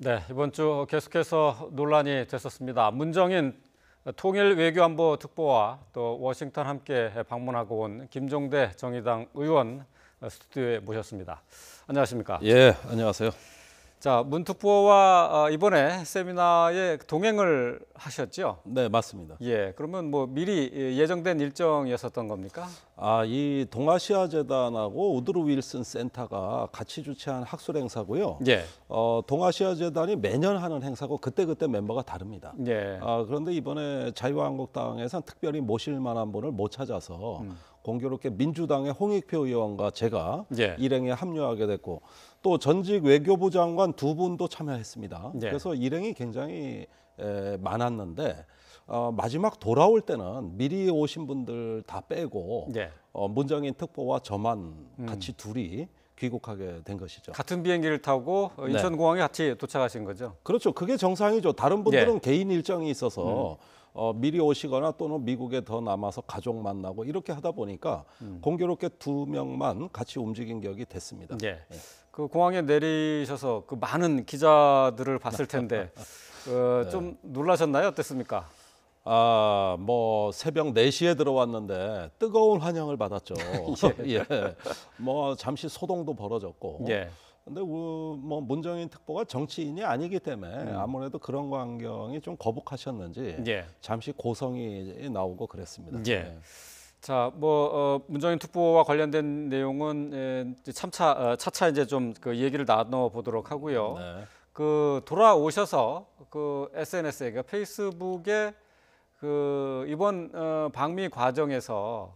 네, 이번 주 계속해서 논란이 됐었습니다. 문정인 통일외교안보 특보와 또 워싱턴 함께 방문하고 온 김종대 정의당 의원 스튜디오에 모셨습니다. 안녕하십니까? 예, 안녕하세요. 자, 문 특보와 이번에 세미나에 동행을 하셨죠? 네, 맞습니다. 예, 그러면 뭐 미리 예정된 일정이었었던 겁니까? 이 동아시아 재단하고 우드로 윌슨 센터가 같이 주최한 학술 행사고요. 예. 동아시아 재단이 매년 하는 행사고 그때 멤버가 다릅니다. 예. 그런데 이번에 자유한국당에서는 특별히 모실 만한 분을 못 찾아서 공교롭게 민주당의 홍익표 의원과 제가 예. 일행에 합류하게 됐고 또 전직 외교부 장관 두 분도 참여했습니다. 예. 그래서 일행이 굉장히 많았는데 마지막 돌아올 때는 미리 오신 분들 다 빼고 예. 문정인 특보와 저만 같이 둘이 귀국하게 된 것이죠. 같은 비행기를 타고 인천공항에 같이 도착하신 거죠? 그렇죠. 그게 정상이죠. 다른 분들은 예. 개인 일정이 있어서 미리 오시거나 또는 미국에 더 남아서 가족 만나고 이렇게 하다 보니까 공교롭게 두 명만 같이 움직인 격이 됐습니다. 예. 그 공항에 내리셔서 그 많은 기자들을 봤을 텐데 좀 놀라셨나요? 어땠습니까? 뭐 새벽 4시에 들어왔는데 뜨거운 환영을 받았죠. 예. 뭐 잠시 소동도 벌어졌고. 예. 근데 뭐 문정인 특보가 정치인이 아니기 때문에 아무래도 그런 광경이 좀 거북하셨는지 예. 잠시 고성이 나오고 그랬습니다. 예. 자, 뭐 문정인 특보와 관련된 내용은 이제 차차 이제 좀 그 얘기를 나눠 보도록 하고요. 네. 그 돌아오셔서 그 SNS에 그러니까 페이스북에 그 이번 방미 과정에서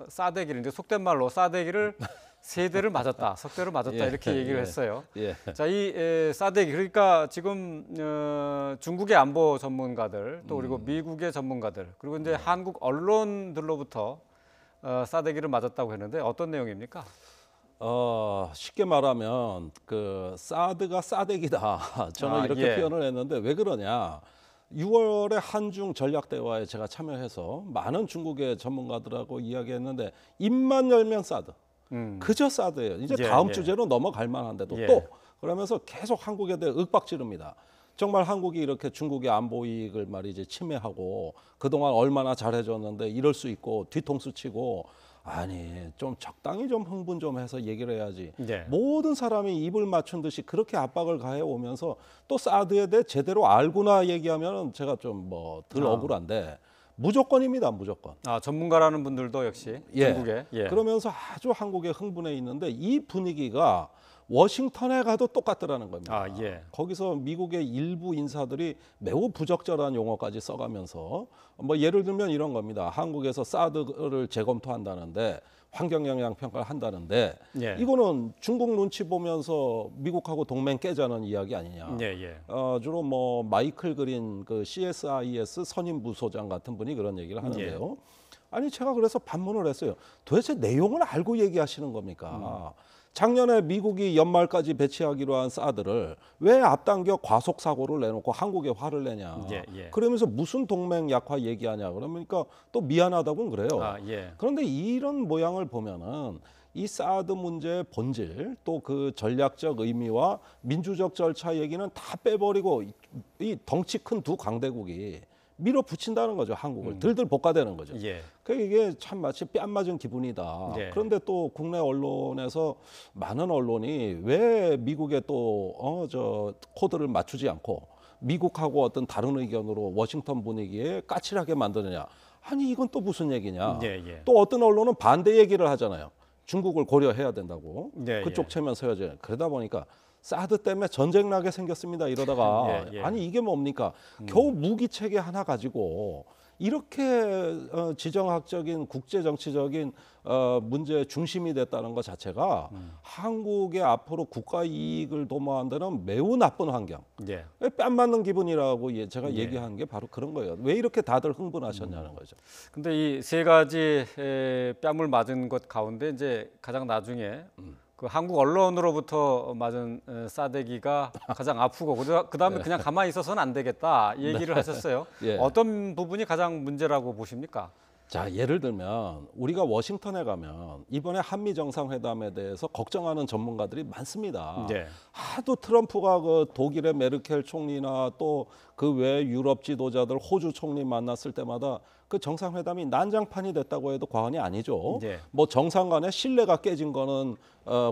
싸대기를 이제 속된 말로 싸대기를 세 대를 맞았다, 석 대를 맞았다 예, 이렇게 얘기를 예, 했어요. 예. 자, 이 싸대기 그러니까 지금 중국의 안보 전문가들 또 그리고 미국의 전문가들 그리고 이제 한국 언론들로부터 싸대기를 맞았다고 했는데 어떤 내용입니까? 쉽게 말하면 그 사드가 싸대기다. 저는 이렇게 예. 표현을 했는데 왜 그러냐? 6월에 한중 전략 대화에 제가 참여해서 많은 중국의 전문가들하고 이야기했는데 입만 열면 사드. 그저 사드예요. 이제 예, 다음 예. 주제로 넘어갈 만한데도 예. 또 그러면서 계속 한국에 대해 윽박지릅니다. 정말 한국이 이렇게 중국의 안보 이익을 말이지 침해하고 그동안 얼마나 잘해줬는데 이럴 수 있고 뒤통수 치고 아니 좀 적당히 좀 흥분 좀 해서 얘기를 해야지. 예. 모든 사람이 입을 맞춘 듯이 그렇게 압박을 가해 오면서 또 사드에 대해 제대로 알고나 얘기하면 제가 좀 뭐 덜 억울한데 무조건입니다. 무조건. 전문가라는 분들도 역시 중국에. 예. 그러면서 아주 한국에 흥분해 있는데 이 분위기가 워싱턴에 가도 똑같더라는 겁니다. 예. 거기서 미국의 일부 인사들이 매우 부적절한 용어까지 써가면서 뭐 예를 들면 이런 겁니다. 한국에서 사드를 재검토한다는데 환경 영향 평가를 한다는데 예. 이거는 중국 눈치 보면서 미국하고 동맹 깨자는 이야기 아니냐. 예. 주로 뭐 마이클 그린 그 CSIS 선임 부소장 같은 분이 그런 얘기를 하는데요. 아니 제가 그래서 반문을 했어요. 도대체 내용을 알고 얘기하시는 겁니까? 작년에 미국이 연말까지 배치하기로 한 사드를 왜 앞당겨 과속 사고를 내놓고 한국에 화를 내냐. 예. 그러면서 무슨 동맹 약화 얘기하냐. 그러니까 또 미안하다고는 그래요. 예. 그런데 이런 모양을 보면은 이 사드 문제의 본질 또 그 전략적 의미와 민주적 절차 얘기는 다 빼버리고 이 덩치 큰 두 강대국이 밀어붙인다는 거죠. 한국을 들들 볶아대는 거죠. 예. 이게 참 마치 뺨 맞은 기분이다. 예. 그런데 또 국내 언론에서 많은 언론이 왜 미국에 또 코드를 맞추지 않고 미국하고 어떤 다른 의견으로 워싱턴 분위기에 까칠하게 만드느냐. 아니 이건 또 무슨 얘기냐. 예. 또 어떤 언론은 반대 얘기를 하잖아요. 중국을 고려해야 된다고. 예. 그쪽 체면 서야죠. 그러다 보니까 사드 때문에 전쟁 나게 생겼습니다. 이러다가 예. 아니 이게 뭡니까? 겨우 무기 체계 하나 가지고 이렇게 지정학적인 국제 정치적인 문제의 중심이 됐다는 것 자체가 한국의 앞으로 국가 이익을 도모한 데는 매우 나쁜 환경. 예. 뺨 맞는 기분이라고 제가 얘기한 게 바로 그런 거예요. 왜 이렇게 다들 흥분하셨냐는 거죠. 근데 이 세 가지 뺨을 맞은 것 가운데 이제 가장 나중에 그 한국 언론으로부터 맞은 싸대기가 가장 아프고 그다음에 그냥 가만히 있어서는 안 되겠다 얘기를 하셨어요. 예. 어떤 부분이 가장 문제라고 보십니까? 자, 예를 들면 우리가 워싱턴에 가면 이번에 한미 정상회담에 대해서 걱정하는 전문가들이 많습니다. 네. 하도 트럼프가 그 독일의 메르켈 총리나 또 그 외 유럽 지도자들 호주 총리 만났을 때마다 그 정상회담이 난장판이 됐다고 해도 과언이 아니죠. 네. 뭐 정상 간의 신뢰가 깨진 거는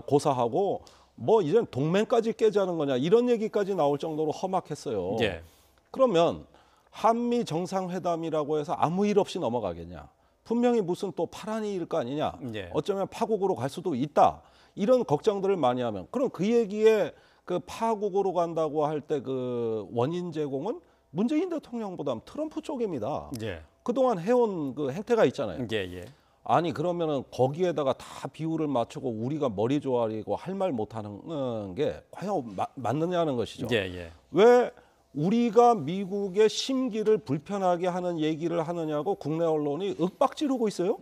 고사하고 뭐 이젠 동맹까지 깨자는 거냐 이런 얘기까지 나올 정도로 험악했어요. 네. 그러면 한미 정상회담이라고 해서 아무 일 없이 넘어가겠냐? 분명히 무슨 또 파란이 일 거 아니냐? 네. 어쩌면 파국으로 갈 수도 있다. 이런 걱정들을 많이 하면 그럼 그 얘기에 그 파국으로 간다고 할 때 그 원인 제공은 문재인 대통령보다 트럼프 쪽입니다. 예. 그동안 해온 그 행태가 있잖아요. 예, 예. 아니 그러면은 거기에다가 다 비율을 맞추고 우리가 머리 조아리고 할 말 못하는 게 과연 맞느냐는 것이죠. 예, 예. 왜 우리가 미국의 심기를 불편하게 하는 얘기를 하느냐고 국내 언론이 윽박지르고 있어요.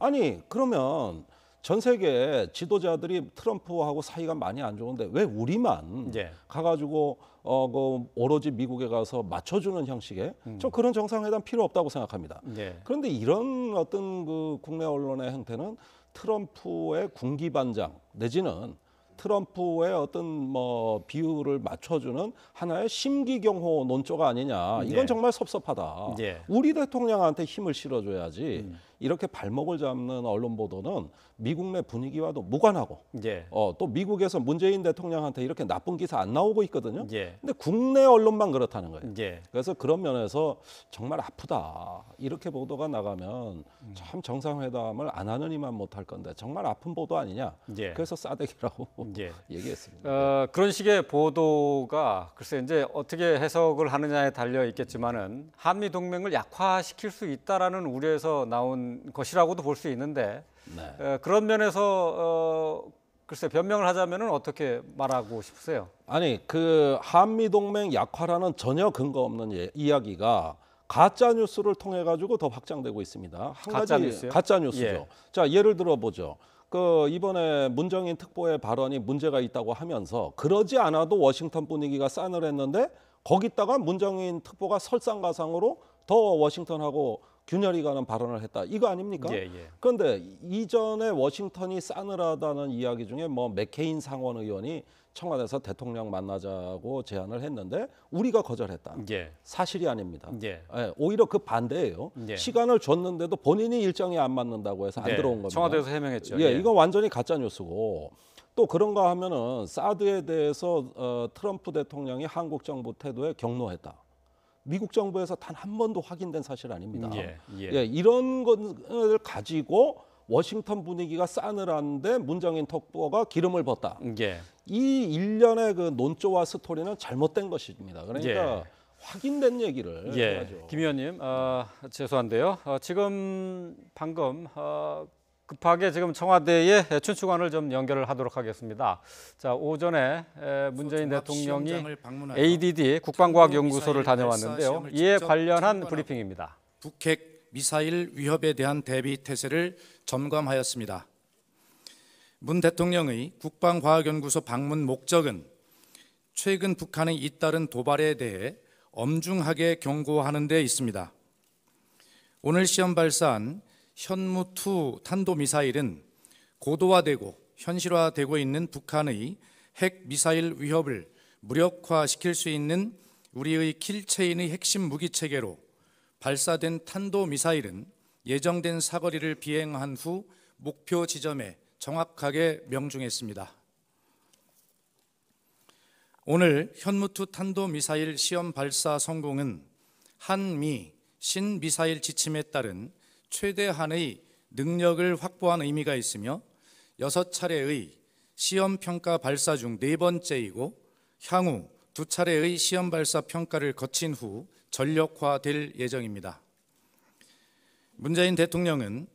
아니 그러면 전 세계 지도자들이 트럼프하고 사이가 많이 안 좋은데 왜 우리만 예. 가가지고 그 오로지 미국에 가서 맞춰주는 형식의 저 그런 정상회담 필요 없다고 생각합니다. 예. 그런데 이런 어떤 그 국내 언론의 행태는 트럼프의 군기반장 내지는 트럼프의 어떤 뭐 비율을 맞춰주는 하나의 심기경호 논조가 아니냐. 이건 예. 정말 섭섭하다. 예. 우리 대통령한테 힘을 실어줘야지. 이렇게 발목을 잡는 언론 보도는 미국 내 분위기와도 무관하고 예. 또 미국에서 문재인 대통령한테 이렇게 나쁜 기사 안 나오고 있거든요. 예. 근데 국내 언론만 그렇다는 거예요. 예. 그래서 그런 면에서 정말 아프다. 이렇게 보도가 나가면 참 정상회담을 안 하느니만 못할 건데 정말 아픈 보도 아니냐. 예. 그래서 싸대기라고 예. 얘기했습니다. 그런 식의 보도가 글쎄 이제 어떻게 해석을 하느냐에 달려 있겠지만은 한미 동맹을 약화시킬 수 있다라는 우려에서 나온 것이라고도 볼 수 있는데 네. 그런 면에서 글쎄 변명을 하자면은 어떻게 말하고 싶으세요? 아니 그 한미 동맹 약화라는 전혀 근거 없는 이야기가 가짜 뉴스를 통해 가지고 더 확장되고 있습니다. 한 가짜 가지 뉴스요? 가짜 뉴스죠. 예. 자 예를 들어 보죠. 그 이번에 문정인 특보의 발언이 문제가 있다고 하면서 그러지 않아도 워싱턴 분위기가 싸늘했는데 거기다가 문정인 특보가 설상가상으로 더 워싱턴하고 균열이 가는 발언을 했다. 이거 아닙니까? 예, 예. 그런데 이전에 워싱턴이 싸늘하다는 이야기 중에 뭐 맥케인 상원 의원이 청와대에서 대통령 만나자고 제안을 했는데 우리가 거절했다. 예. 사실이 아닙니다. 예. 예, 오히려 그 반대예요. 예. 시간을 줬는데도 본인이 일정이 안 맞는다고 해서 안 네, 들어온 겁니다. 청와대에서 해명했죠. 예, 이거 완전히 가짜 뉴스고 또 그런가 하면은 사드에 대해서 트럼프 대통령이 한국 정부 태도에 경로했다. 미국 정부에서 단 한 번도 확인된 사실 아닙니다. 예, 예. 예, 이런 것을 가지고 워싱턴 분위기가 싸늘한데 문정인 특보가 기름을 붓다. 예. 이 일련의 그 논조와 스토리는 잘못된 것입니다. 그러니까 예. 확인된 얘기를 예, 해야죠. 김 의원님, 죄송한데요. 지금 방금 급하게 지금 청와대의 춘추관을 좀 연결을 하도록 하겠습니다. 자, 오전에 문재인 대통령이 ADD 국방과학연구소를 다녀왔는데요. 이에 관련한 브리핑입니다. 북핵 미사일 위협에 대한 대비 태세를 점검하였습니다. 문 대통령의 국방과학연구소 방문 목적은 최근 북한의 잇따른 도발에 대해 엄중하게 경고하는 데 있습니다. 오늘 시험 발사한 현무2 탄도미사일은 고도화되고 현실화되고 있는 북한의 핵 미사일 위협을 무력화시킬 수 있는 우리의 킬체인의 핵심 무기 체계로 발사된 탄도미사일은 예정된 사거리를 비행한 후 목표 지점에 정확하게 명중했습니다. 오늘 현무2 탄도미사일 시험 발사 성공은 한미 신미사일 지침에 따른 최대한의 능력을 확보한 의미가 있으며 6차례의 시험 평가 발사 중 4번째이고 향후 2차례의 시험 발사 평가를 거친 후 전력화될 예정입니다. 문재인 대통령은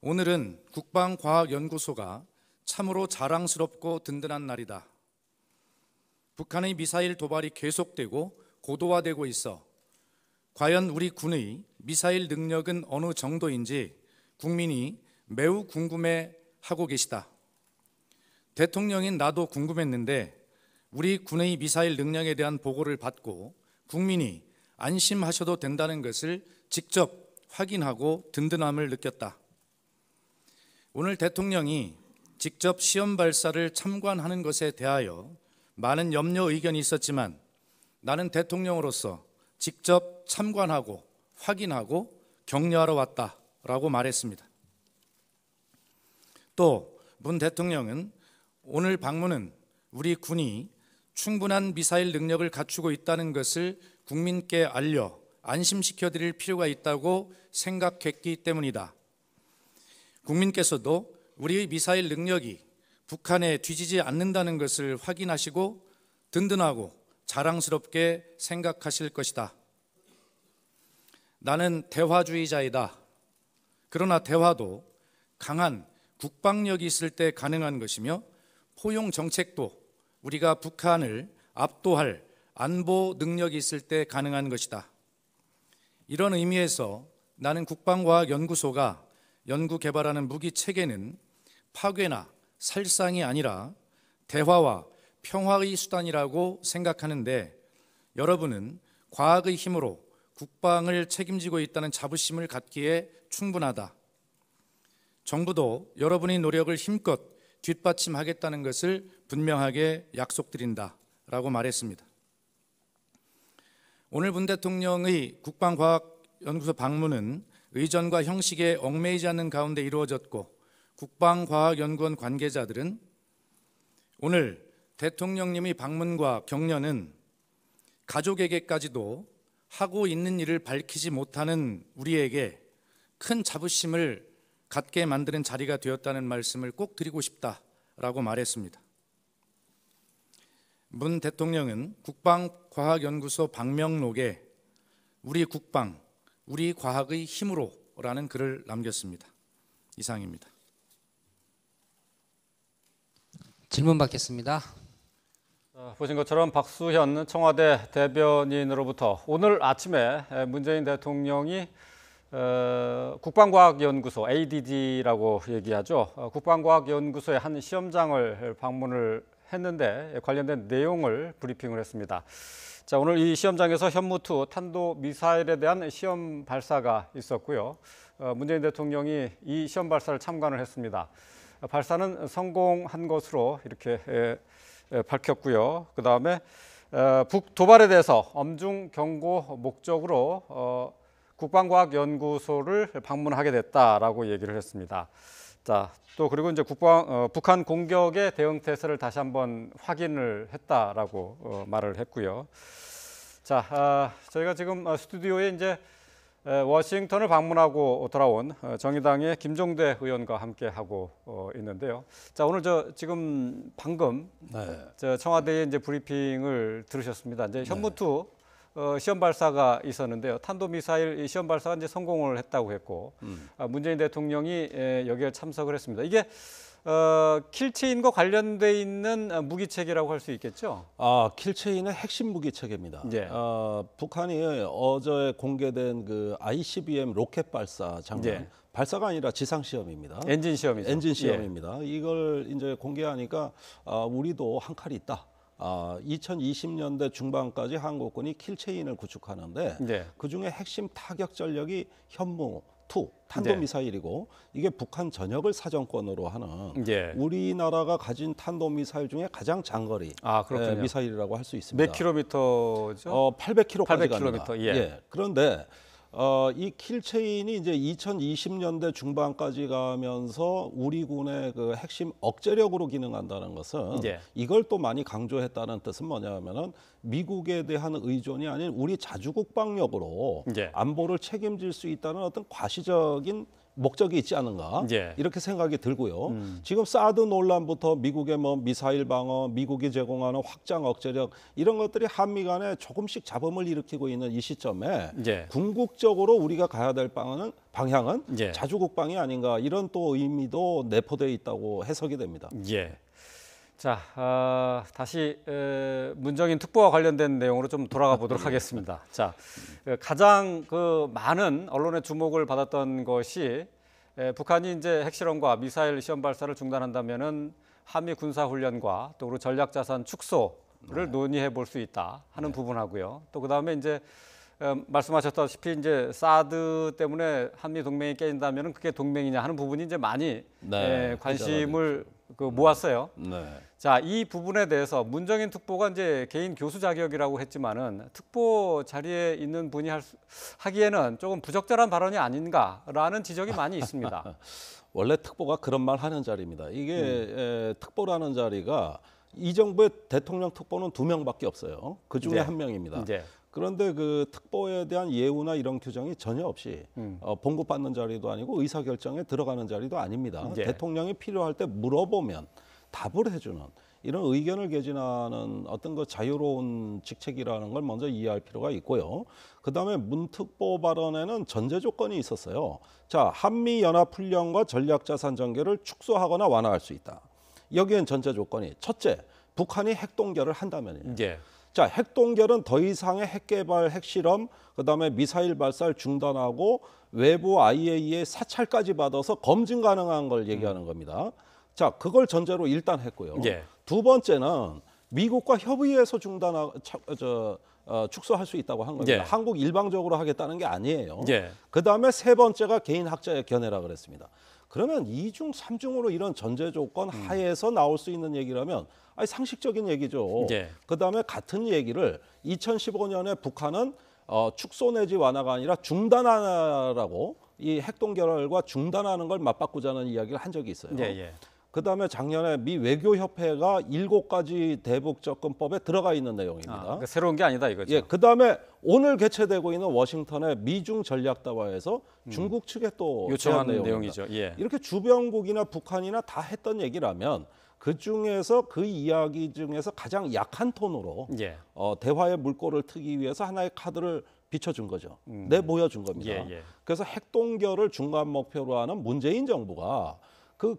오늘은 국방과학연구소가 참으로 자랑스럽고 든든한 날이다. 북한의 미사일 도발이 계속되고 고도화되고 있어 과연 우리 군의 미사일 능력은 어느 정도인지 국민이 매우 궁금해하고 계시다. 대통령인 나도 궁금했는데 우리 군의 미사일 능력에 대한 보고를 받고 국민이 안심하셔도 된다는 것을 직접 확인하고 든든함을 느꼈다. 오늘 대통령이 직접 시험 발사를 참관하는 것에 대하여 많은 염려 의견이 있었지만 나는 대통령으로서 직접 참관하고 확인하고 격려하러 왔다라고 말했습니다. 또 문 대통령은 오늘 방문은 우리 군이 충분한 미사일 능력을 갖추고 있다는 것을 국민께 알려 안심시켜 드릴 필요가 있다고 생각했기 때문이다. 국민께서도 우리의 미사일 능력이 북한에 뒤지지 않는다는 것을 확인하시고 든든하고 자랑스럽게 생각하실 것이다. 나는 대화주의자이다. 그러나 대화도 강한 국방력이 있을 때 가능한 것이며 포용 정책도 우리가 북한을 압도할 안보 능력이 있을 때 가능한 것이다. 이런 의미에서 나는 국방과학연구소가 연구 개발하는 무기 체계는 파괴나 살상이 아니라 대화와 평화의 수단이라고 생각하는데 여러분은 과학의 힘으로 국방을 책임지고 있다는 자부심을 갖기에 충분하다. 정부도 여러분의 노력을 힘껏 뒷받침하겠다는 것을 분명하게 약속드린다 라고 말했습니다. 오늘 문 대통령의 국방과학연구소 방문은 의전과 형식에 얽매이지 않는 가운데 이루어졌고 국방과학연구원 관계자들은 오늘 대통령님의 방문과 격려는 가족에게까지도 하고 있는 일을 밝히지 못하는 우리에게 큰 자부심을 갖게 만드는 자리가 되었다는 말씀을 꼭 드리고 싶다라고 말했습니다. 문 대통령은 국방과학연구소 방명록에 우리 국방, 우리 과학의 힘으로라는 글을 남겼습니다. 이상입니다. 질문 받겠습니다. 보신 것처럼 박수현 청와대 대변인으로부터 오늘 아침에 문재인 대통령이 국방과학연구소 ADD라고 얘기하죠. 국방과학연구소의 한 시험장을 방문을 했는데 관련된 내용을 브리핑을 했습니다. 자, 오늘 이 시험장에서 현무2 탄도미사일에 대한 시험 발사가 있었고요. 문재인 대통령이 이 시험 발사를 참관을 했습니다. 발사는 성공한 것으로 이렇게 밝혔고요. 그다음에 북 도발에 대해서 엄중 경고 목적으로 국방과학연구소를 방문하게 됐다라고 얘기를 했습니다. 자, 또 그리고 이제 북한 공격의 대응 태세를 다시 한번 확인을 했다라고 말을 했고요. 자, 저희가 지금 스튜디오에 이제 워싱턴을 방문하고 돌아온 정의당의 김종대 의원과 함께 하고 있는데요. 자, 오늘 지금 방금 청와대의 이제 브리핑을 들으셨습니다. 이제 현무2 시험 발사가 있었는데요. 탄도미사일 시험 발사가 이제 성공을 했다고 했고 문재인 대통령이 여기에 참석을 했습니다. 이게 킬체인과 관련돼 있는 무기체계라고 할 수 있겠죠? 킬체인의 핵심 무기체계입니다. 예. 북한이 어제 공개된 그 ICBM 로켓 발사 장면, 예. 발사가 아니라 지상 시험입니다. 엔진 시험이죠. 엔진 시험입니다. 이걸 이제 공개하니까 우리도 한 칼이 있다. 2020년대 중반까지 한국군이 킬체인을 구축하는데 네. 그중에 핵심 타격 전력이 현무2 탄도미사일이고 이게 북한 전역을 사정권으로 하는 우리나라가 가진 탄도미사일 중에 가장 장거리 미사일이라고 할 수 있습니다. 몇 킬로미터죠? 800킬로까지 800km, 갑니다. 예. 그런데 이 킬체인이 이제 2020년대 중반까지 가면서 우리 군의 그 핵심 억제력으로 기능한다는 것은 이걸 또 많이 강조했다는 뜻은 뭐냐면은 미국에 대한 의존이 아닌 우리 자주국방력으로 안보를 책임질 수 있다는 어떤 과시적인 목적이 있지 않은가 이렇게 생각이 들고요. 지금 사드 논란부터 미국의 뭐 미사일 방어, 미국이 제공하는 확장 억제력 이런 것들이 한미 간에 조금씩 잡음을 일으키고 있는 이 시점에 궁극적으로 우리가 가야 될 방향은 자주국방이 아닌가 이런 또 의미도 내포되어 있다고 해석이 됩니다. 자, 다시 문정인 특보와 관련된 내용으로 좀 돌아가 보도록 하겠습니다. 자, 가장 많은 언론의 주목을 받았던 것이 북한이 이제 핵실험과 미사일 시험 발사를 중단한다면은 한미 군사 훈련과 또 그리고 전략 자산 축소를 논의해 볼 수 있다 하는 부분하고요. 또 그다음에 이제 말씀하셨다시피 이제 사드 때문에 한미 동맹이 깨진다면은 그게 동맹이냐 하는 부분이 이제 많이 네, 관심을 모았어요. 네. 자, 이 부분에 대해서 문정인 특보가 이제 개인 교수 자격이라고 했지만은 특보 자리에 있는 분이 하기에는 조금 부적절한 발언이 아닌가라는 지적이 많이 있습니다. 원래 특보가 그런 말 하는 자리입니다. 이게 특보라는 자리가 이 정부의 대통령 특보는 2명밖에 없어요. 그 중에 네. 1명입니다. 네. 그런데 그 특보에 대한 예우나 이런 규정이 전혀 없이 봉급받는 자리도 아니고 의사결정에 들어가는 자리도 아닙니다. 네. 대통령이 필요할 때 물어보면 답을 해주는 이런 의견을 개진하는 어떤 그 자유로운 직책이라는 걸 먼저 이해할 필요가 있고요. 그다음에 문 특보 발언에는 전제 조건이 있었어요. 자, 한미 연합 훈련과 전략자산 전개를 축소하거나 완화할 수 있다. 여기엔 전제 조건이 첫째, 북한이 핵 동결을 한다면이에요. 예. 자, 핵 동결은 더 이상의 핵 개발, 핵 실험, 그다음에 미사일 발사를 중단하고 외부 IAEA 사찰까지 받아서 검증 가능한 걸 얘기하는 겁니다. 자, 그걸 전제로 일단 했고요. 예. 두 번째는 미국과 협의해서 축소할 수 있다고 한 겁니다. 예. 한국 일방적으로 하겠다는 게 아니에요. 예. 그다음에 세 번째가 개인 학자의 견해라 그랬습니다. 그러면 2중, 3중으로 이런 전제 조건 하에서 나올 수 있는 얘기라면 아니 상식적인 얘기죠. 예. 그다음에 같은 얘기를 2015년에 북한은 축소 내지 완화가 아니라 중단하라고 이 핵동결과 중단하는 걸 맞바꾸자는 이야기를 한 적이 있어요. 예. 예. 그다음에 작년에 미 외교협회가 7가지 대북 접근법에 들어가 있는 내용입니다. 그러니까 새로운 게 아니다 이거죠. 예, 그다음에 오늘 개최되고 있는 워싱턴의 미중 전략다화에서 중국 측에 또 요청한 제안 내용이죠. 예. 이렇게 주변국이나 북한이나 다 했던 얘기라면 그 중에서 그 이야기 중에서 가장 약한 톤으로 예. 대화의 물꼬를 트기 위해서 하나의 카드를 비춰준 거죠. 내보여준 겁니다. 예, 예. 그래서 핵동결을 중간 목표로 하는 문재인 정부가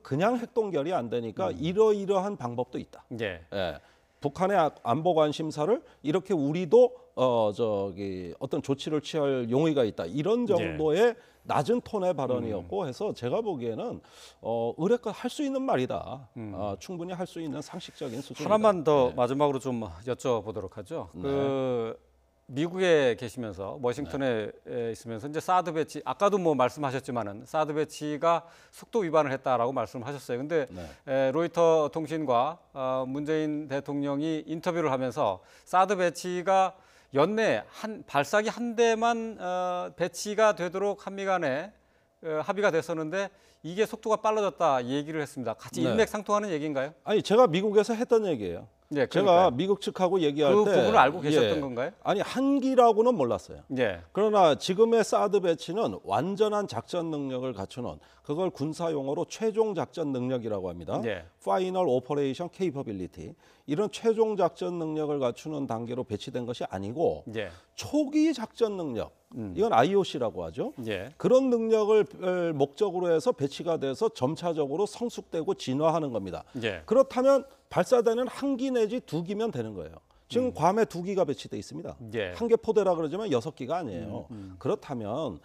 그냥 핵동결이 안 되니까 이러이러한 방법도 있다. 예. 예. 북한의 안보 관심사를 이렇게 우리도 어떤 조치를 취할 용의가 있다. 이런 정도의 낮은 톤의 발언이었고 해서 제가 보기에는 의뢰껏 할 수 있는 말이다. 충분히 할 수 있는 상식적인 수준이다. 하나만 더 네. 마지막으로 좀 여쭤보도록 하죠. 그 미국에 계시면서 워싱턴에 있으면서 이제 사드 배치 아까도 뭐 말씀하셨지만은 사드 배치가 속도 위반을 했다라고 말씀하셨어요. 근데 로이터 통신과 문재인 대통령이 인터뷰를 하면서 사드 배치가 연내 발사기 한 대만 배치가 되도록 한미 간에 합의가 됐었는데 이게 속도가 빨라졌다 얘기를 했습니다. 같이 일맥상통하는 얘기인가요? 아니 제가 미국에서 했던 얘기예요. 네, 제가 미국 측하고 얘기할 그 때 부분을 알고 계셨던 건가요? 아니 한기라고는 몰랐어요. 예. 그러나 지금의 사드 배치는 완전한 작전 능력을 갖추는 그걸 군사 용어로 최종 작전 능력이라고 합니다. 예. Final Operation Capability. 이런 최종 작전 능력을 갖추는 단계로 배치된 것이 아니고 예. 초기 작전 능력. 이건 IOC라고 하죠. 예. 그런 능력을 목적으로 해서 배치가 돼서 점차적으로 성숙되고 진화하는 겁니다. 예. 그렇다면 발사대는 한 기 내지 2기면 되는 거예요. 지금 괌에 2기가 배치돼 있습니다. 예. 한 개 포대라 그러지만 6기가 아니에요. 그렇다면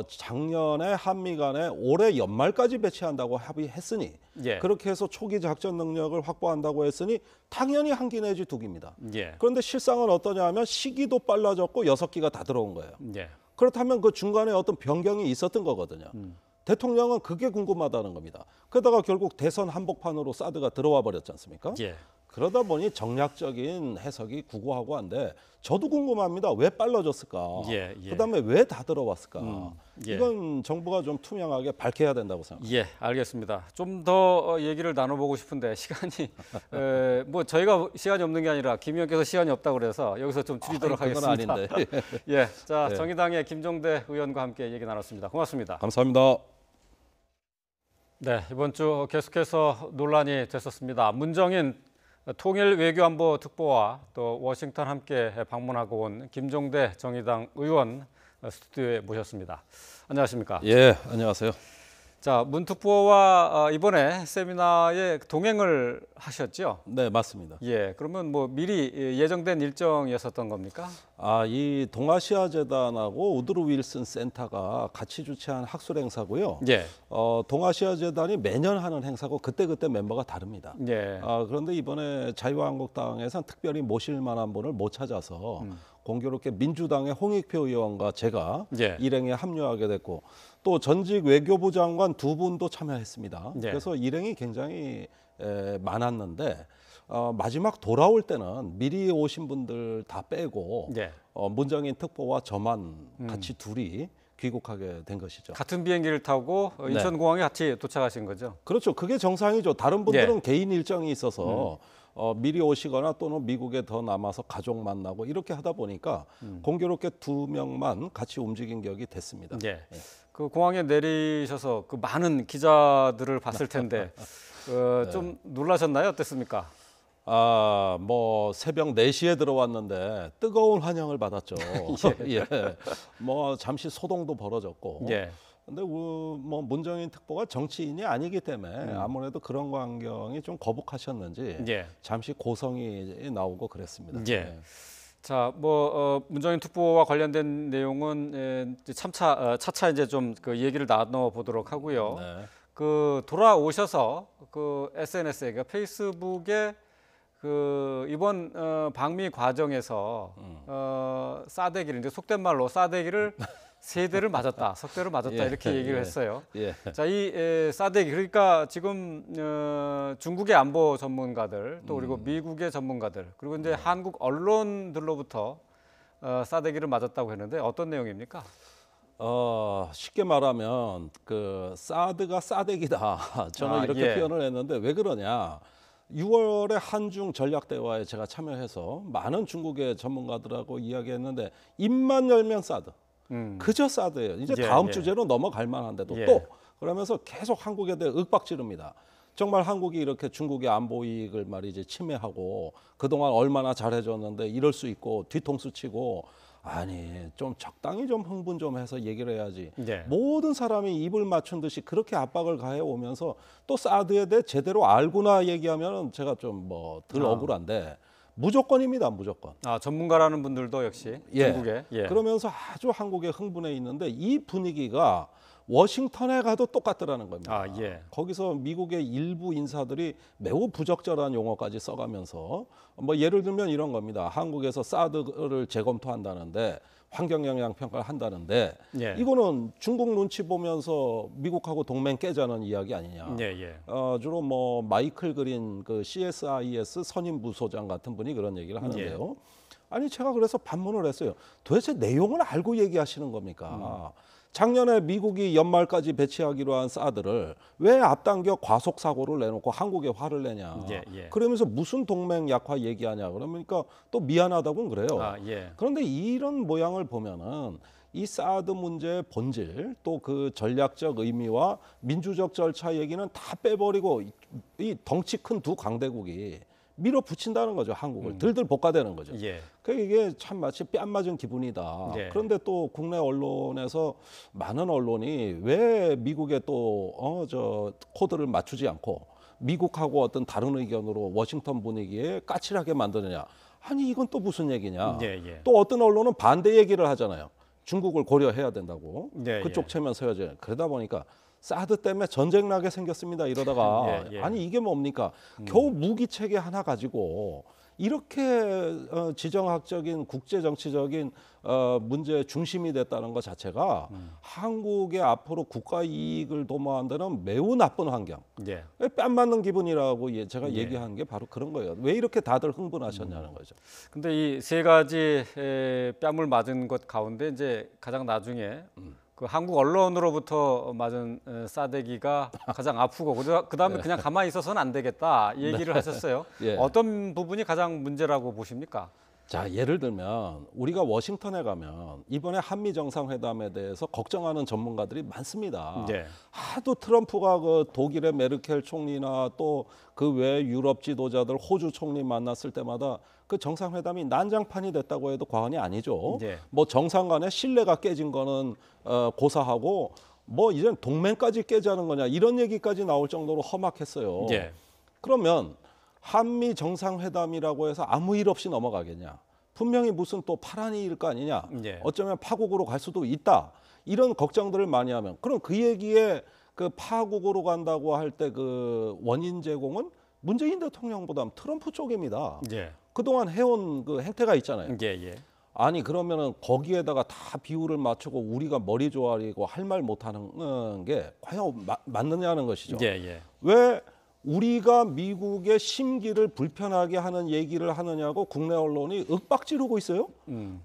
작년에 한미 간에 올해 연말까지 배치한다고 합의했으니 예. 그렇게 해서 초기 작전 능력을 확보한다고 했으니 당연히 한 기 내지 2기입니다. 예. 그런데 실상은 어떠냐 하면 시기도 빨라졌고 6기가 다 들어온 거예요. 예. 그렇다면 그 중간에 어떤 변경이 있었던 거거든요. 대통령은 그게 궁금하다는 겁니다. 그러다가 결국 대선 한복판으로 사드가 들어와 버렸지 않습니까? 예. 그러다 보니 정략적인 해석이 구구하고 한데 저도 궁금합니다. 왜 빨라졌을까? 예, 예. 그다음에 왜 다 들어왔을까? 예. 이건 정부가 좀 투명하게 밝혀야 된다고 생각합니다. 예, 알겠습니다. 좀 더 얘기를 나눠보고 싶은데 시간이 뭐 저희가 시간이 없는 게 아니라 김 의원께서 시간이 없다고 그래서 여기서 좀 줄이도록 그건 하겠습니다. 아닌데. 예, 자 네. 정의당의 김종대 의원과 함께 얘기 나눴습니다. 고맙습니다. 감사합니다. 네, 이번 주 계속해서 논란이 됐었습니다. 문정인 통일외교안보특보와 또 워싱턴 함께 방문하고 온 김종대 정의당 의원 스튜디오에 모셨습니다. 안녕하십니까? 예, 안녕하세요. 자, 문 특보와 이번에 세미나에 동행을 하셨죠? 네, 맞습니다. 예, 그러면 뭐 미리 예정된 일정이었었던 겁니까? 이 동아시아 재단하고 우드로 윌슨 센터가 같이 주최한 학술 행사고요. 예, 동아시아 재단이 매년 하는 행사고 그때 멤버가 다릅니다. 예, 그런데 이번에 자유한국당에서는 특별히 모실 만한 분을 못 찾아서 공교롭게 민주당의 홍익표 의원과 제가 예. 일행에 합류하게 됐고 또 전직 외교부 장관 두 분도 참여했습니다. 예. 그래서 일행이 굉장히 많았는데 마지막 돌아올 때는 미리 오신 분들 다 빼고 예. 문정인 특보와 저만 같이 둘이 귀국하게 된 것이죠. 같은 비행기를 타고 인천공항에 같이 도착하신 거죠? 그렇죠. 그게 정상이죠. 다른 분들은 예. 개인 일정이 있어서 미리 오시거나 또는 미국에 더 남아서 가족 만나고 이렇게 하다 보니까 공교롭게 두 명만 같이 움직인 격이 됐습니다. 예. 그 공항에 내리셔서 그 많은 기자들을 봤을 텐데 좀 놀라셨나요? 어땠습니까? 뭐 새벽 4시에 들어왔는데 뜨거운 환영을 받았죠. 예. 뭐 잠시 소동도 벌어졌고. 예. 근데 뭐 문정인 특보가 정치인이 아니기 때문에 아무래도 그런 광경이 좀 거북하셨는지 예. 잠시 고성이 나오고 그랬습니다. 예. 자, 뭐 문정인 특보와 관련된 내용은 차차 이제 좀 그 얘기를 나눠 보도록 하고요. 네. 그 돌아오셔서 그 SNS에 그러니까 페이스북에 그 이번 방미 과정에서 싸대기를 이제 속된 말로 싸대기를 세 대를 맞았다, 석 대를 맞았다 예, 이렇게 얘기를 예, 했어요. 예. 자, 이 싸대기 그러니까 지금 중국의 안보 전문가들 또 그리고 미국의 전문가들 그리고 이제 한국 언론들로부터 싸대기를 맞았다고 했는데 어떤 내용입니까? 쉽게 말하면 그 사드가 싸대기다. 저는 이렇게 예. 표현을 했는데 왜 그러냐? 6월에 한중 전략 대화에 제가 참여해서 많은 중국의 전문가들하고 이야기했는데 입만 열면 사드. 그저 사드예요. 이제 예, 다음 예. 주제로 넘어갈 만한데도 예. 또 그러면서 계속 한국에 대해 윽박지릅니다. 정말 한국이 이렇게 중국의 안보 이익을 말이지 침해하고 그동안 얼마나 잘해줬는데 이럴 수 있고 뒤통수 치고 아니 좀 적당히 좀 흥분 좀 해서 얘기를 해야지. 예. 모든 사람이 입을 맞춘 듯이 그렇게 압박을 가해 오면서 또 사드에 대해 제대로 알고나 얘기하면 제가 좀 뭐 덜 억울한데 무조건입니다. 무조건. 전문가라는 분들도 역시 예. 중국에. 예. 그러면서 아주 한국에 흥분해 있는데 이 분위기가 워싱턴에 가도 똑같더라는 겁니다. 예. 거기서 미국의 일부 인사들이 매우 부적절한 용어까지 써가면서 뭐 예를 들면 이런 겁니다. 한국에서 사드를 재검토한다는데 환경 영향 평가를 한다는데 예. 이거는 중국 눈치 보면서 미국하고 동맹 깨자는 이야기 아니냐. 예. 주로 뭐 마이클 그린 그 CSIS 선임 부소장 같은 분이 그런 얘기를 하는데요. 아니 제가 그래서 반문을 했어요. 도대체 내용을 알고 얘기하시는 겁니까? 작년에 미국이 연말까지 배치하기로 한 사드를 왜 앞당겨 과속 사고를 내놓고 한국에 화를 내냐. 예. 그러면서 무슨 동맹 약화 얘기하냐. 그러니까 또 미안하다고는 그래요. 예. 그런데 이런 모양을 보면은 이 사드 문제의 본질 또 그 전략적 의미와 민주적 절차 얘기는 다 빼버리고 이 덩치 큰 두 강대국이 밀어붙인다는 거죠. 한국을 들들 볶아대는 거죠. 예. 그러니까 이게 참 마치 뺨 맞은 기분이다. 예. 그런데 또 국내 언론에서 많은 언론이 왜 미국에 또 저 코드를 맞추지 않고 미국하고 어떤 다른 의견으로 워싱턴 분위기에 까칠하게 만드느냐. 아니 이건 또 무슨 얘기냐. 예. 또 어떤 언론은 반대 얘기를 하잖아요. 중국을 고려해야 된다고. 예, 그쪽 체면 서야죠. 그러다 보니까 사드 때문에 전쟁 나게 생겼습니다. 이러다가 예. 아니 이게 뭡니까? 겨우 무기 체계 하나 가지고 이렇게 지정학적인 국제 정치적인 문제의 중심이 됐다는 것 자체가 한국의 앞으로 국가 이익을 도모한 데는 매우 나쁜 환경. 예. 뺨 맞는 기분이라고 제가 얘기한 게 바로 그런 거예요. 왜 이렇게 다들 흥분하셨냐는 거죠. 근데 이 세 가지 뺨을 맞은 것 가운데 이제 가장 나중에 그 한국 언론으로부터 맞은 싸대기가 가장 아프고 그다음에 그냥 가만히 있어서는 안 되겠다 이 얘기를 하셨어요. 예. 어떤 부분이 가장 문제라고 보십니까? 자, 예를 들면 우리가 워싱턴에 가면 이번에 한미 정상회담에 대해서 걱정하는 전문가들이 많습니다. 예. 하도 트럼프가 그 독일의 메르켈 총리나 또 그 외 유럽 지도자들 호주 총리 만났을 때마다 그 정상회담이 난장판이 됐다고 해도 과언이 아니죠. 예. 뭐 정상 간의 신뢰가 깨진 거는 고사하고 뭐 이젠 동맹까지 깨자는 거냐 이런 얘기까지 나올 정도로 험악했어요. 예. 그러면 한미 정상회담이라고 해서 아무 일 없이 넘어가겠냐? 분명히 무슨 또 파란이 일 거 아니냐? 예. 어쩌면 파국으로 갈 수도 있다. 이런 걱정들을 많이 하면 그럼 그 얘기에 그 파국으로 간다고 할 때 그 원인 제공은 문재인 대통령보다 트럼프 쪽입니다. 예. 그동안 해온 그 행태가 있잖아요. 예. 아니 그러면은 거기에다가 다 비율을 맞추고 우리가 머리 조아리고 할 말 못하는 게 과연 맞느냐는 것이죠. 예. 왜 우리가 미국의 심기를 불편하게 하는 얘기를 하느냐고 국내 언론이 윽박지르고 있어요.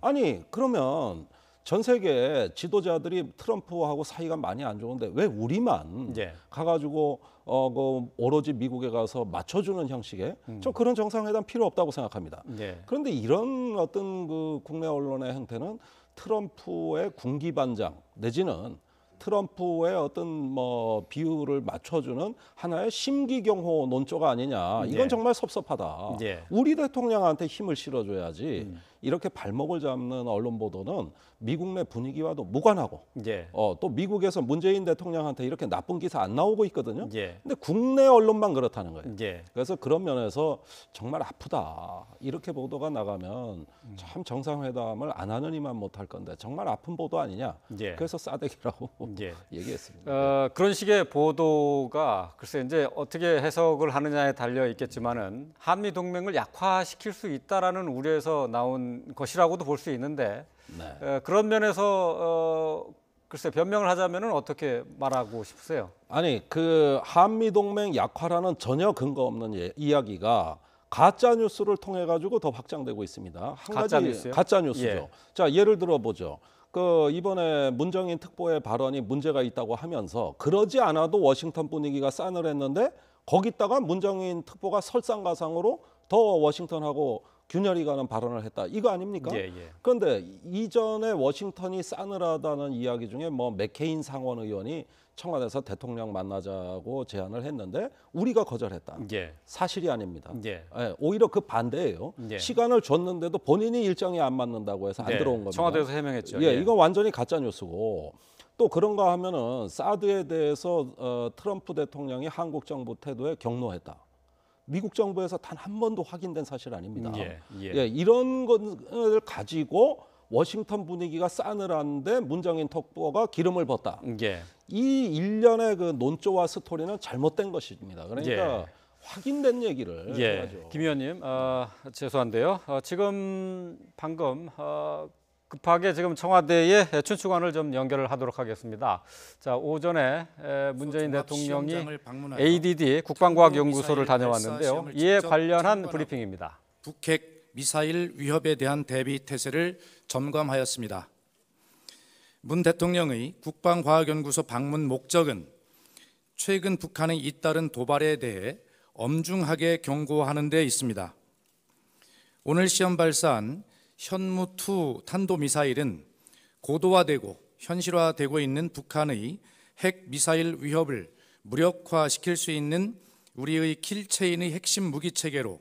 아니 그러면 전 세계 지도자들이 트럼프하고 사이가 많이 안 좋은데 왜 우리만 예. 가가지고 그 오로지 미국에 가서 맞춰주는 형식의 저 그런 정상회담 필요 없다고 생각합니다. 예. 그런데 이런 어떤 그 국내 언론의 형태는 트럼프의 군기반장 내지는 트럼프의 어떤 뭐 비율을 맞춰주는 하나의 심기경호 논조가 아니냐. 이건 예. 정말 섭섭하다. 예. 우리 대통령한테 힘을 실어줘야지. 이렇게 발목을 잡는 언론 보도는 미국 내 분위기와도 무관하고 예. 또 미국에서 문재인 대통령한테 이렇게 나쁜 기사 안 나오고 있거든요. 예. 근데 국내 언론만 그렇다는 거예요. 예. 그래서 그런 면에서 정말 아프다. 이렇게 보도가 나가면 참 정상회담을 안 하느니만 못할 건데 정말 아픈 보도 아니냐. 예. 그래서 싸대기라고 예. 얘기했습니다. 그런 식의 보도가 글쎄 이제 어떻게 해석을 하느냐에 달려 있겠지만은 한미 동맹을 약화시킬 수 있다라는 우려에서 나온 것이라고도 볼 수 있는데 네. 그런 면에서 글쎄 변명을 하자면은 어떻게 말하고 싶으세요? 아니 그 한미 동맹 약화라는 전혀 근거 없는 이야기가 가짜 뉴스를 통해 가지고 더 확장되고 있습니다. 한 가짜 가지 뉴스요? 가짜 뉴스죠. 예. 자 예를 들어 보죠. 그 이번에 문정인 특보의 발언이 문제가 있다고 하면서 그러지 않아도 워싱턴 분위기가 싸늘했는데 거기다가 문정인 특보가 설상가상으로 더 워싱턴하고 균열이 가는 발언을 했다. 이거 아닙니까? 예. 그런데 이전에 워싱턴이 싸늘하다는 이야기 중에 뭐 맥케인 상원 의원이 청와대에서 대통령 만나자고 제안을 했는데 우리가 거절했다. 예. 사실이 아닙니다. 예. 오히려 그 반대예요. 예. 시간을 줬는데도 본인이 일정이 안 맞는다고 해서 안 네. 들어온 겁니다. 청와대에서 해명했죠. 예, 이건 완전히 가짜 뉴스고 또 그런가 하면은 사드에 대해서 트럼프 대통령이 한국 정부 태도에 경로했다. 미국 정부에서 단 한 번도 확인된 사실 아닙니다. 예. 이런 것을 가지고 워싱턴 분위기가 싸늘한데 문정인 특보가 기름을 붓다. 예. 이 일련의 그 논조와 스토리는 잘못된 것입니다. 그러니까 예. 확인된 얘기를 예, 해야죠. 김 의원님, 죄송한데요. 지금 방금 급하게 지금 청와대에 춘추관을 좀 연결을 하도록 하겠습니다. 자, 오전에 문재인 대통령이 시험장을 방문하여 ADD 국방과학연구소를 탄도 다녀왔는데요. 미사일 발사 이에 시험을 관련한 참관하고 브리핑입니다. 북핵 미사일 위협에 대한 대비 태세를 점검하였습니다. 문 대통령의 국방과학연구소 방문 목적은 최근 북한의 잇따른 도발에 대해 엄중하게 경고하는 데 있습니다. 오늘 시험 발사한 현무2 탄도미사일은 고도화되고 현실화되고 있는 북한의 핵 미사일 위협을 무력화시킬 수 있는 우리의 킬체인의 핵심 무기체계로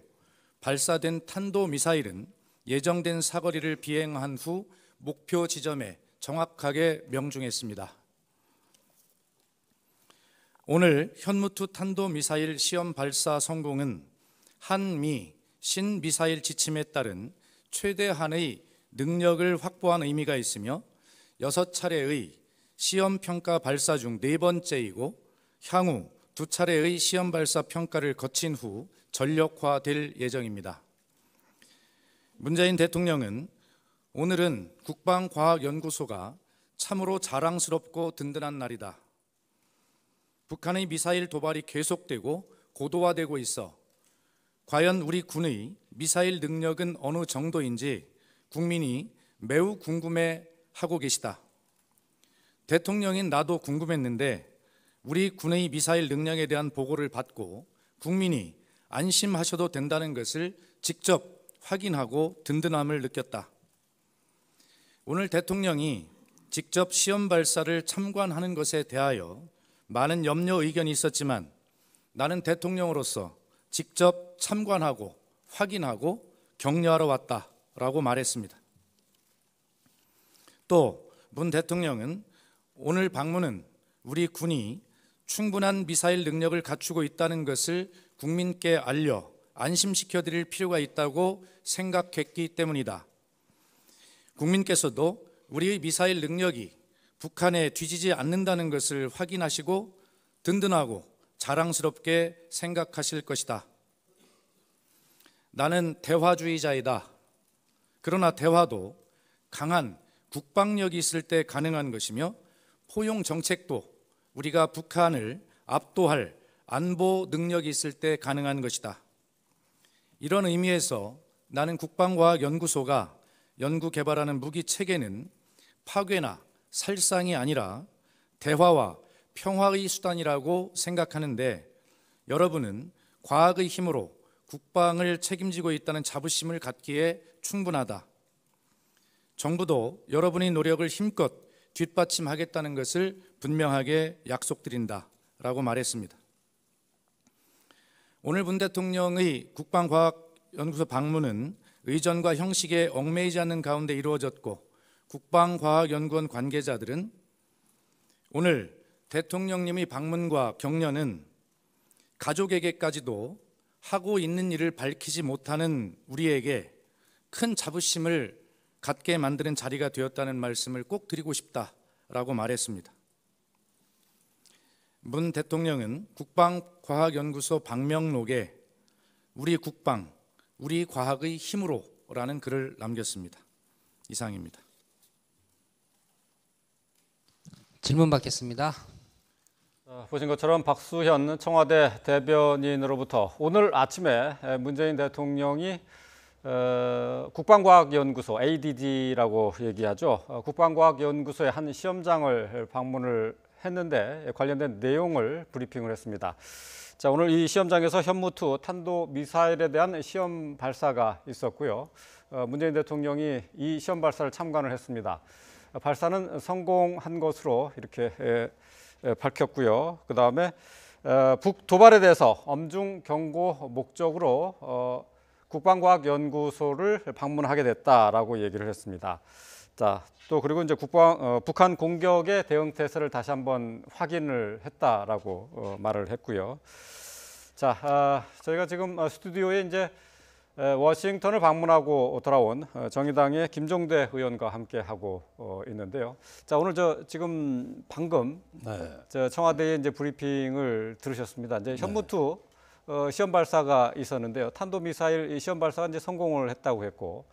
발사된 탄도미사일은 예정된 사거리를 비행한 후 목표 지점에 정확하게 명중했습니다. 오늘 현무2 탄도미사일 시험 발사 성공은 한미 신미사일 지침에 따른 최대한의 능력을 확보한 의미가 있으며 6차례의 시험 평가 발사 중 4번째이고 향후 2차례의 시험 발사 평가를 거친 후 전력화될 예정입니다. 문재인 대통령은 오늘은 국방과학연구소가 참으로 자랑스럽고 든든한 날이다. 북한의 미사일 도발이 계속되고 고도화되고 있어 과연 우리 군의 미사일 능력은 어느 정도인지 국민이 매우 궁금해하고 계시다. 대통령인 나도 궁금했는데 우리 군의 미사일 능력에 대한 보고를 받고 국민이 안심하셔도 된다는 것을 직접 확인하고 든든함을 느꼈다. 오늘 대통령이 직접 시험 발사를 참관하는 것에 대하여 많은 염려 의견이 있었지만 나는 대통령으로서 직접 참관하고 확인하고 격려하러 왔다라고 말했습니다. 또 문 대통령은 오늘 방문은 우리 군이 충분한 미사일 능력을 갖추고 있다는 것을 국민께 알려 안심시켜 드릴 필요가 있다고 생각했기 때문이다. 국민께서도 우리의 미사일 능력이 북한에 뒤지지 않는다는 것을 확인하시고 든든하고 자랑스럽게 생각하실 것이다. 나는 대화주의자이다. 그러나 대화도 강한 국방력이 있을 때 가능한 것이며 포용 정책도 우리가 북한을 압도할 안보 능력이 있을 때 가능한 것이다. 이런 의미에서 나는 국방과학연구소가 연구 개발하는 무기 체계는 파괴나 살상이 아니라 대화와 평화의 수단이라고 생각하는데 여러분은 과학의 힘으로 국방을 책임지고 있다는 자부심을 갖기에 충분하다. 정부도 여러분의 노력을 힘껏 뒷받침하겠다는 것을 분명하게 약속드린다 라고 말했습니다. 오늘 문 대통령의 국방과학연구소 방문은 의전과 형식에 얽매이지 않는 가운데 이루어졌고 국방과학연구원 관계자들은 오늘 대통령님의 방문과 격려는 가족에게까지도 하고 있는 일을 밝히지 못하는 우리에게 큰 자부심을 갖게 만드는 자리가 되었다는 말씀을 꼭 드리고 싶다라고 말했습니다. 문 대통령은 국방과학연구소 방명록에 우리 국방, 우리 과학의 힘으로라는 글을 남겼습니다. 이상입니다. 질문 받겠습니다. 보신 것처럼 박수현 청와대 대변인으로부터 오늘 아침에 문재인 대통령이 국방과학연구소 ADD라고 얘기하죠. 국방과학연구소의 한 시험장을 방문을 했는데 관련된 내용을 브리핑을 했습니다. 자, 오늘 이 시험장에서 현무2 탄도미사일에 대한 시험 발사가 있었고요. 문재인 대통령이 이 시험 발사를 참관을 했습니다. 발사는 성공한 것으로 이렇게 밝혔고요. 그다음에 북 도발에 대해서 엄중 경고 목적으로 국방과학연구소를 방문하게 됐다라고 얘기를 했습니다. 자, 또 그리고 이제 북한 공격의 대응 태세를 다시 한번 확인을 했다라고 말을 했고요. 자, 저희가 지금 스튜디오에 이제 워싱턴을 방문하고 돌아온 정의당의 김종대 의원과 함께 하고 있는데요. 자, 오늘 지금 방금 저 청와대의 이제 브리핑을 들으셨습니다. 이제 현무2 시험 발사가 있었는데요. 탄도미사일 시험 발사가 이제 성공을 했다고 했고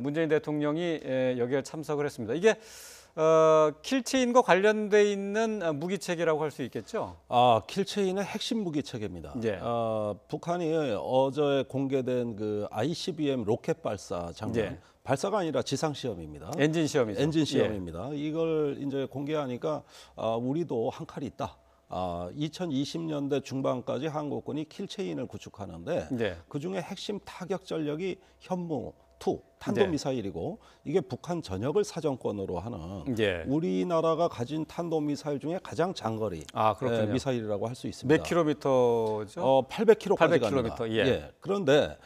문재인 대통령이 여기에 참석을 했습니다. 이게 킬체인과 관련돼 있는 무기 체계라고 할 수 있겠죠? 킬체인의 핵심 무기 체계입니다. 예. 북한이 어제 공개된 그 ICBM 로켓 발사 장면, 예. 발사가 아니라 지상 시험입니다. 엔진 시험이죠. 엔진 시험입니다. 이걸 이제 공개하니까 우리도 한 칼이 있다. 2020년대 중반까지 한국군이 킬체인을 구축하는데 네. 그중에 핵심 타격 전력이 현무2 탄도미사일이고 이게 북한 전역을 사정권으로 하는 예. 우리나라가 가진 탄도미사일 중에 가장 장거리 그렇군요. 미사일이라고 할 수 있습니다. 몇 킬로미터죠? 800km까지 800km, 갑니다. 예. 그런데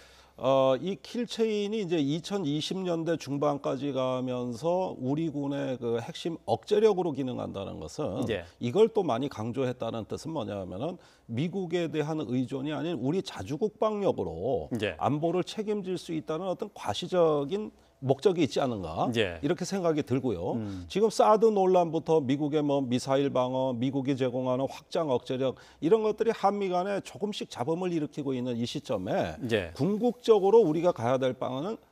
이 킬체인이 이제 2020년대 중반까지 가면서 우리 군의 그 핵심 억제력으로 기능한다는 것은 예. 이걸 또 많이 강조했다는 뜻은 뭐냐면은 미국에 대한 의존이 아닌 우리 자주국방력으로 예. 안보를 책임질 수 있다는 어떤 과시적인 목적이 있지 않은가 예. 이렇게 생각이 들고요. 지금 사드 논란부터 미국의 뭐 미사일 방어, 미국이 제공하는 확장 억제력 이런 것들이 한미 간에 조금씩 잡음을 일으키고 있는 이 시점에 예. 궁극적으로 우리가 가야 될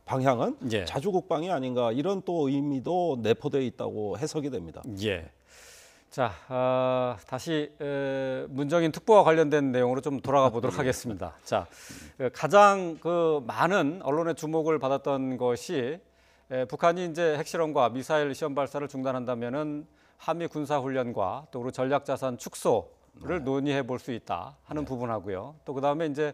방향은 예. 자주국방이 아닌가 이런 또 의미도 내포되어 있다고 해석이 됩니다. 예. 자, 다시 문정인 특보와 관련된 내용으로 좀 돌아가 보도록 하겠습니다. 자, 가장 많은 언론의 주목을 받았던 것이 북한이 이제 핵실험과 미사일 시험 발사를 중단한다면은 한미 군사 훈련과 또 그리고 전략 자산 축소를 논의해 볼 수 있다 하는 부분하고요. 또 그다음에 이제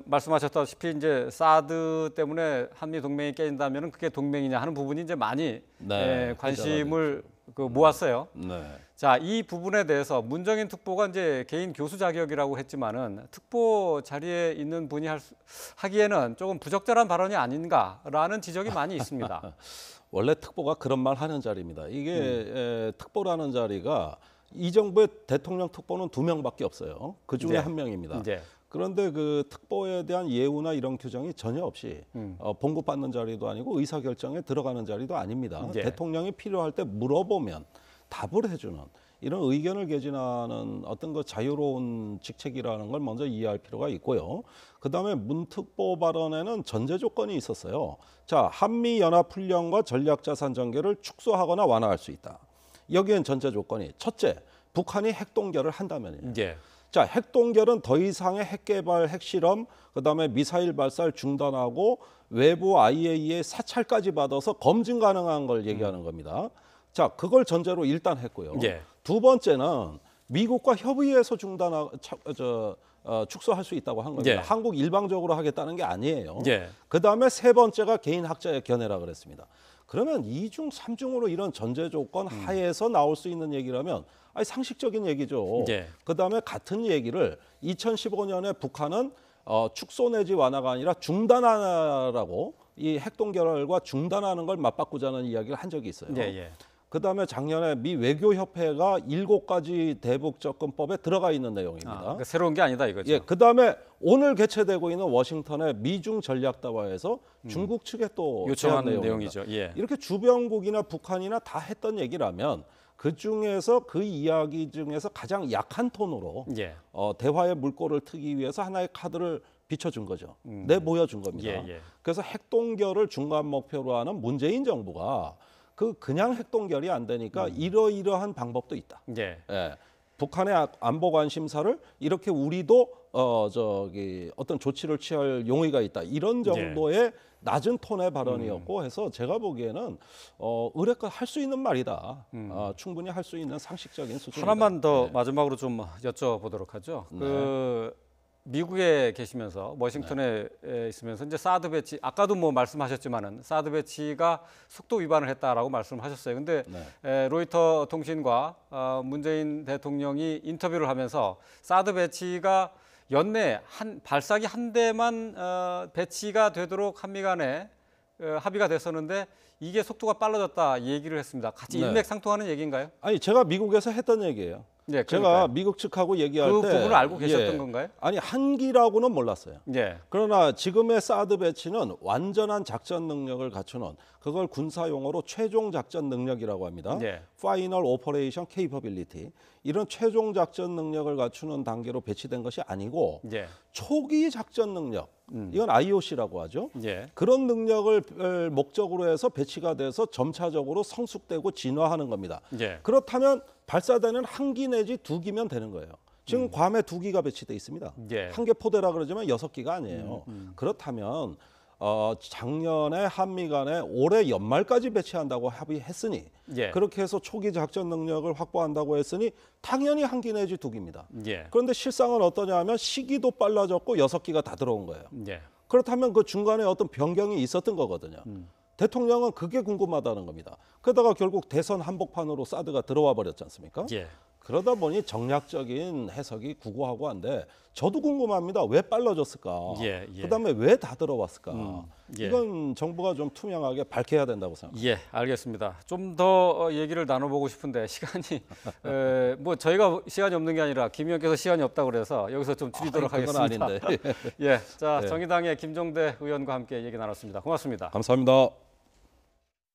말씀하셨다시피 이제 사드 때문에 한미 동맹이 깨진다면은 그게 동맹이냐 하는 부분이 이제 많이 관심을 모았어요. 네. 자, 이 부분에 대해서 문정인 특보가 이제 개인 교수 자격이라고 했지만은 특보 자리에 있는 분이 하기에는 조금 부적절한 발언이 아닌가라는 지적이 많이 있습니다. 원래 특보가 그런 말 하는 자리입니다. 이게 특보라는 자리가 이 정부의 대통령 특보는 2명밖에 없어요. 그 중에 네. 1명입니다. 네. 그런데 그 특보에 대한 예우나 이런 규정이 전혀 없이 봉급받는 자리도 아니고 의사결정에 들어가는 자리도 아닙니다. 예. 대통령이 필요할 때 물어보면 답을 해주는 이런 의견을 개진하는 어떤 그 자유로운 직책이라는 걸 먼저 이해할 필요가 있고요. 그다음에 문 특보 발언에는 전제 조건이 있었어요. 자, 한미 연합 훈련과 전략자산 전개를 축소하거나 완화할 수 있다. 여기엔 전제 조건이 첫째, 북한이 핵 동결을 한다면이에요. 예. 자, 핵 동결은 더 이상의 핵 개발, 핵 실험, 그다음에 미사일 발사를 중단하고 외부 IAEA 사찰까지 받아서 검증 가능한 걸 얘기하는 겁니다. 자, 그걸 전제로 일단 했고요. 예. 두 번째는 미국과 협의해서 축소할 수 있다고 한 겁니다. 예. 한국 일방적으로 하겠다는 게 아니에요. 예. 그다음에 세 번째가 개인 학자의 견해라 그랬습니다. 그러면 이중 삼중으로 이런 전제 조건 하에서 나올 수 있는 얘기라면 아니 상식적인 얘기죠. 예. 그다음에 같은 얘기를 2015년에 북한은 축소 내지 완화가 아니라 중단하라고 이 핵동결과 중단하는 걸 맞바꾸자는 이야기를 한 적이 있어요. 예. 예. 그다음에 작년에 미 외교협회가 7가지 대북 접근법에 들어가 있는 내용입니다. 그러니까 새로운 게 아니다 이거죠. 예, 그다음에 오늘 개최되고 있는 워싱턴의 미중 전략다와에서 중국 측에 또 요청한 제안 내용이죠. 예. 이렇게 주변국이나 북한이나 다 했던 얘기라면 그 중에서 그 이야기 중에서 가장 약한 톤으로 예. 대화의 물꼬를 트기 위해서 하나의 카드를 비춰준 거죠. 내보여준 겁니다. 예, 예. 그래서 핵동결을 중간 목표로 하는 문재인 정부가 그냥 핵동결이 안 되니까 이러이러한 방법도 있다. 예. 예. 북한의 안보 관심사를 이렇게 우리도 어떤 조치를 취할 용의가 있다. 이런 정도의 낮은 톤의 발언이었고 해서 제가 보기에는 의뢰껏 할 수 있는 말이다. 충분히 할 수 있는 상식적인 수준이다. 하나만 더 네. 마지막으로 좀 여쭤보도록 하죠. 그 미국에 계시면서 워싱턴에 있으면서 이제 사드 배치 아까도 뭐 말씀하셨지만은 사드 배치가 속도 위반을 했다라고 말씀하셨어요. 근데 로이터 통신과 문재인 대통령이 인터뷰를 하면서 사드 배치가 연내 발사기 한 대만 배치가 되도록 한미 간에 합의가 됐었는데 이게 속도가 빨라졌다 얘기를 했습니다. 같이 일맥상통하는 얘기인가요? 아니 제가 미국에서 했던 얘기예요. 네, 제가 미국 측하고 얘기할 그 때 부분을 알고 계셨던 건가요? 아니 한기라고는 몰랐어요. 예. 그러나 지금의 사드 배치는 완전한 작전 능력을 갖추는 그걸 군사 용어로 최종 작전 능력이라고 합니다. 예. Final Operation Capability. 이런 최종 작전 능력을 갖추는 단계로 배치된 것이 아니고 예. 초기 작전 능력. 이건 IOC라고 하죠. 예. 그런 능력을 목적으로 해서 배치가 돼서 점차적으로 성숙되고 진화하는 겁니다. 예. 그렇다면 발사대는 한 기 내지 두 기면 되는 거예요. 지금 괌에 2기가 배치돼 있습니다. 예. 한 개 포대라 그러지만 6기가 아니에요. 그렇다면 작년에 한미 간에 올해 연말까지 배치한다고 합의했으니 예. 그렇게 해서 초기 작전 능력을 확보한다고 했으니 당연히 한 기 내지 2기입니다. 예. 그런데 실상은 어떠냐 하면 시기도 빨라졌고 6기가 다 들어온 거예요. 예. 그렇다면 그 중간에 어떤 변경이 있었던 거거든요. 대통령은 그게 궁금하다는 겁니다. 그러다가 결국 대선 한복판으로 사드가 들어와 버렸지 않습니까? 예. 그러다 보니 정략적인 해석이 구구하고 한데 저도 궁금합니다. 왜 빨라졌을까? 예, 예. 그다음에 왜 다 들어왔을까? 예. 이건 정부가 좀 투명하게 밝혀야 된다고 생각합니다. 예, 알겠습니다. 좀 더 얘기를 나눠보고 싶은데 시간이 뭐 저희가 시간이 없는 게 아니라 김 의원께서 시간이 없다고 그래서 여기서 좀 줄이도록 그건 하겠습니다. 아닌데. 예, 자 정의당의 김종대 의원과 함께 얘기 나눴습니다. 고맙습니다. 감사합니다.